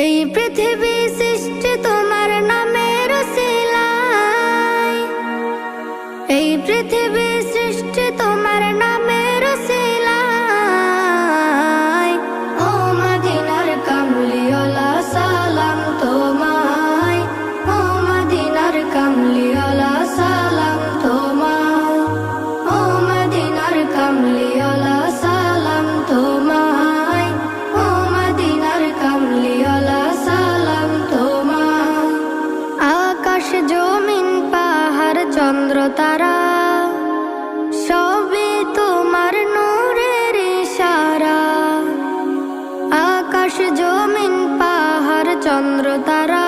এই পৃথিবী সৃষ্টি তোমার নামের উসিলায়, এই পৃথিবী সৃষ্টি তোমার নামের উসিলায়। ও মদিনার কামলিওয়ালা সালাম তোমায়, ও মদিনার কামলিওয়ালা সালাম তোমায়, ও মদিনার কামলিওয়ালা সালাম তোমায়, ও মদিনার কামলিওয়ালা সালাম তোমায়। আকাশ জমিন পাহাড় চন্দ্র তারা সবই তোমার নূরের ইশারা। আকাশ জমিন পাহাড় চন্দ্র তারা